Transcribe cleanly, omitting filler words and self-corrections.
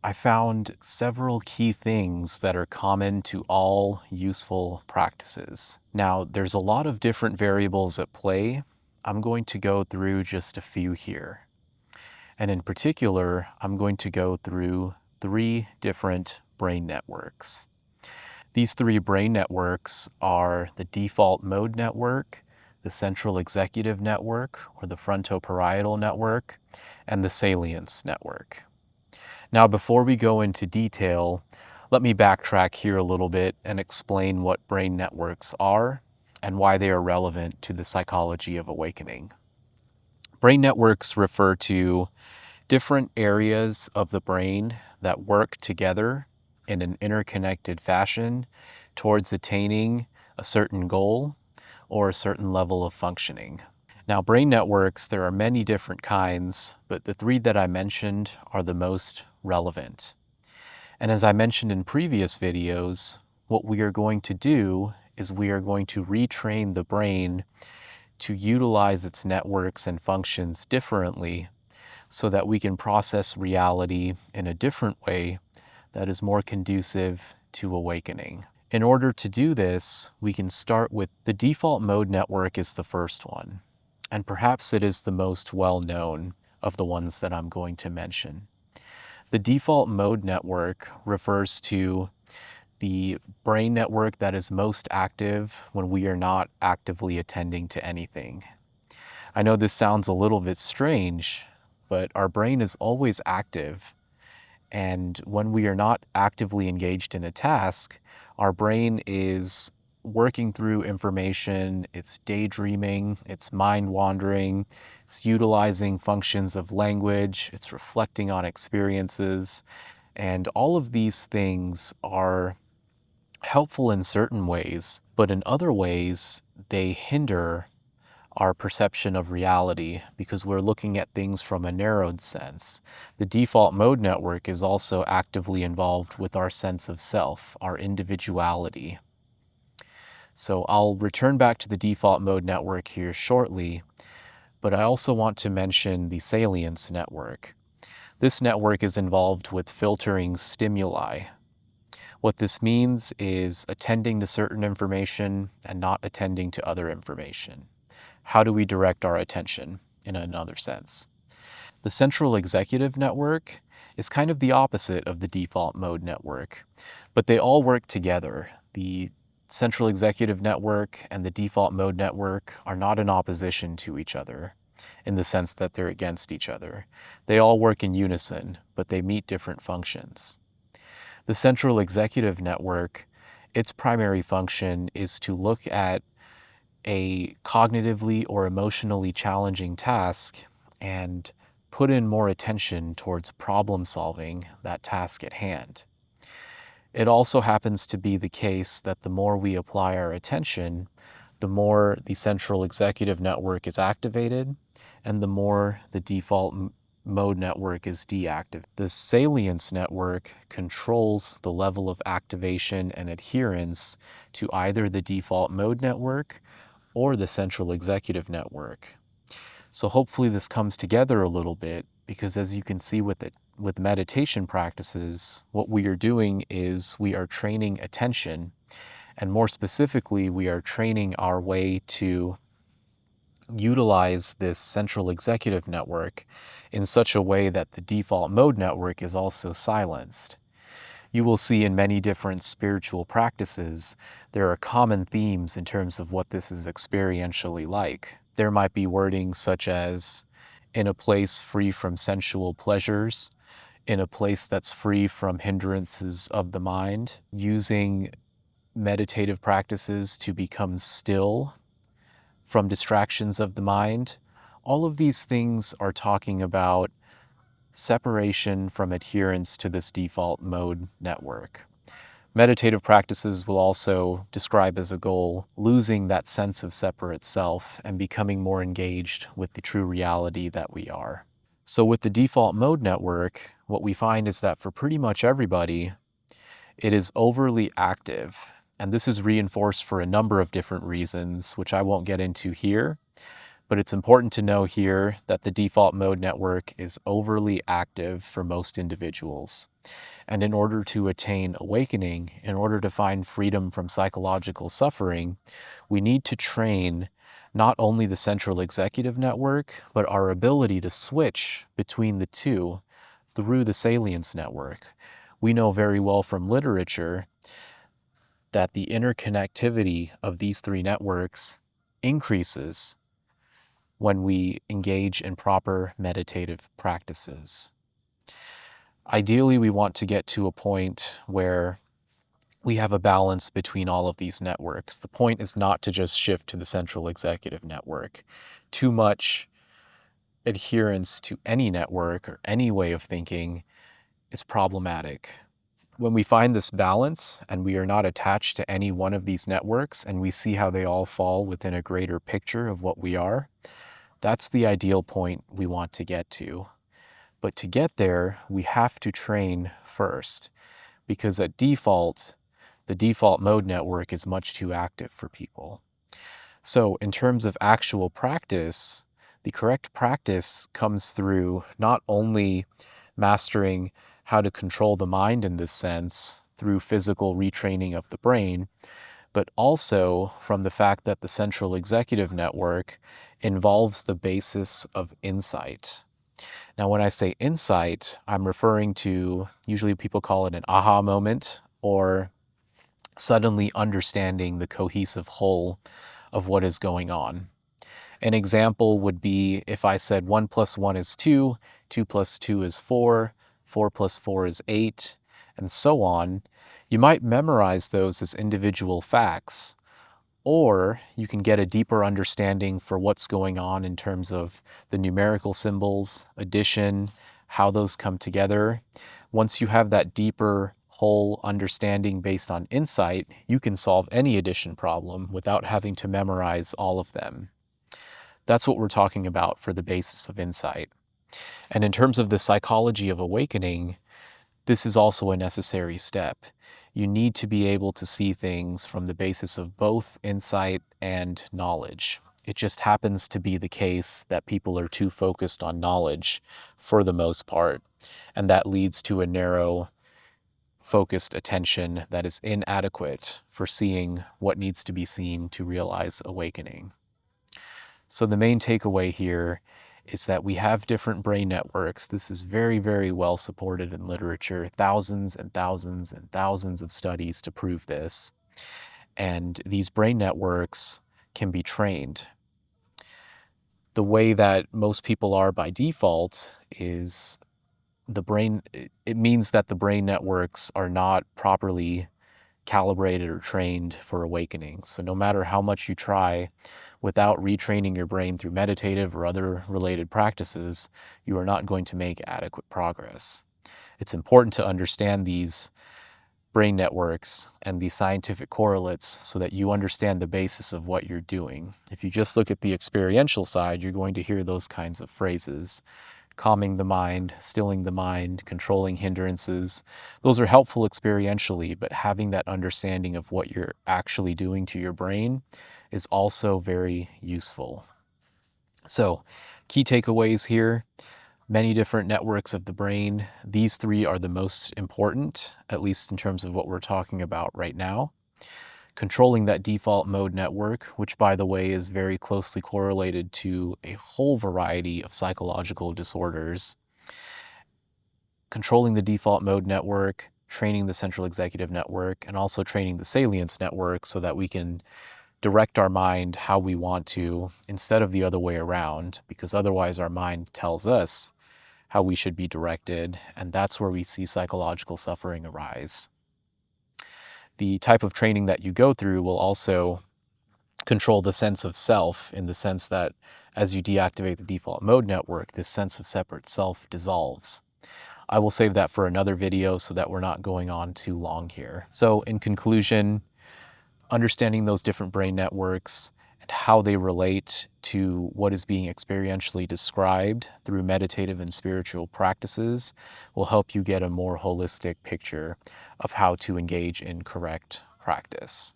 I found several key things that are common to all useful practices. Now, there's a lot of different variables at play. I'm going to go through just a few here. And in particular, I'm going to go through 3 different brain networks. These 3 brain networks are the default mode network, the central executive network, or the frontoparietal network, and the salience network. Now, before we go into detail, let me backtrack here a little bit and explain what brain networks are and why they are relevant to the psychology of awakening. Brain networks refer to different areas of the brain that work together in an interconnected fashion towards attaining a certain goal or a certain level of functioning. Now, brain networks, there are many different kinds, but the 3 that I mentioned are the most relevant. And as I mentioned in previous videos, what we are going to do is we are going to retrain the brain to utilize its networks and functions differently so that we can process reality in a different way that is more conducive to awakening. In order to do this, we can start with the default mode network is the first one, and perhaps it is the most well-known of the ones that I'm going to mention. The default mode network refers to the brain network that is most active when we are not actively attending to anything. I know this sounds a little bit strange, but our brain is always active. And when we are not actively engaged in a task, our brain is working through information, it's daydreaming, it's mind wandering, it's utilizing functions of language, it's reflecting on experiences. And all of these things are helpful in certain ways, but in other ways, they hinder our perception of reality because we're looking at things from a narrowed sense. The default mode network is also actively involved with our sense of self, our individuality. So I'll return back to the default mode network here shortly, but I also want to mention the salience network. This network is involved with filtering stimuli. What this means is attending to certain information and not attending to other information. How do we direct our attention in another sense? The central executive network is kind of the opposite of the default mode network, but they all work together. The central executive network and the default mode network are not in opposition to each other in the sense that they're against each other. They all work in unison, but they meet different functions. The central executive network, its primary function is to look at a cognitively or emotionally challenging task and put in more attention towards problem solving that task at hand. It also happens to be the case that the more we apply our attention, the more the central executive network is activated and the more the default mode network is deactivated. The salience network controls the level of activation and adherence to either the default mode network or the central executive network. So hopefully this comes together a little bit, because as you can see with meditation practices, what we are doing is we are training attention, and more specifically, we are training our way to utilize this central executive network in such a way that the default mode network is also silenced. You will see in many different spiritual practices, there are common themes in terms of what this is experientially like. There might be wording such as, in a place free from sensual pleasures, in a place that's free from hindrances of the mind, using meditative practices to become still from distractions of the mind. All of these things are talking about separation from adherence to this default mode network. Meditative practices will also describe as a goal losing that sense of separate self and becoming more engaged with the true reality that we are. So with the default mode network, what we find is that for pretty much everybody, it is overly active. And this is reinforced for a number of different reasons, which I won't get into here. But it's important to know here that the default mode network is overly active for most individuals. And in order to attain awakening, in order to find freedom from psychological suffering, we need to train not only the central executive network, but our ability to switch between the two through the Salience Network. We know very well from literature that the interconnectivity of these three networks increases when we engage in proper meditative practices. Ideally, we want to get to a point where we have a balance between all of these networks. The point is not to just shift to the central executive network. Too much adherence to any network or any way of thinking is problematic. When we find this balance and we are not attached to any one of these networks and we see how they all fall within a greater picture of what we are, that's the ideal point we want to get to. But to get there, we have to train first, because at default, the default mode network is much too active for people. So in terms of actual practice, the correct practice comes through not only mastering how to control the mind in this sense through physical retraining of the brain, but also from the fact that the central executive network involves the basis of insight. Now, when I say insight, I'm referring to, usually people call it an aha moment, or suddenly understanding the cohesive whole of what is going on. An example would be if I said 1 plus 1 is 2, 2 plus 2 is 4, 4 plus 4 is 8, and so on. You might memorize those as individual facts, or you can get a deeper understanding for what's going on in terms of the numerical symbols, addition, how those come together. Once you have that deeper whole understanding based on insight, you can solve any addition problem without having to memorize all of them. That's what we're talking about for the basis of insight. And in terms of the psychology of awakening, this is also a necessary step. You need to be able to see things from the basis of both insight and knowledge. It just happens to be the case that people are too focused on knowledge for the most part, and that leads to a narrow, focused attention that is inadequate for seeing what needs to be seen to realize awakening. So the main takeaway here is that we have different brain networks. This is very, very well supported in literature, thousands and thousands and thousands of studies to prove this. And these brain networks can be trained. The way that most people are by default is it means that the brain networks are not properly calibrated or trained for awakening. So no matter how much you try, without retraining your brain through meditative or other related practices, you are not going to make adequate progress. It's important to understand these brain networks and these scientific correlates so that you understand the basis of what you're doing. If you just look at the experiential side, you're going to hear those kinds of phrases. Calming the mind, stilling the mind, controlling hindrances. Those are helpful experientially, but having that understanding of what you're actually doing to your brain is also very useful. So, key takeaways here: many different networks of the brain. These three are the most important, at least in terms of what we're talking about right now. Controlling that default mode network, which by the way is very closely correlated to a whole variety of psychological disorders. Controlling the default mode network, training the central executive network, and also training the Salience network so that we can direct our mind how we want to instead of the other way around, because otherwise our mind tells us how we should be directed, and that's where we see psychological suffering arise. The type of training that you go through will also control the sense of self, in the sense that as you deactivate the default mode network, this sense of separate self dissolves. I will save that for another video so that we're not going on too long here. So in conclusion, understanding those different brain networks and how they relate to what is being experientially described through meditative and spiritual practices will help you get a more holistic picture of how to engage in correct practice.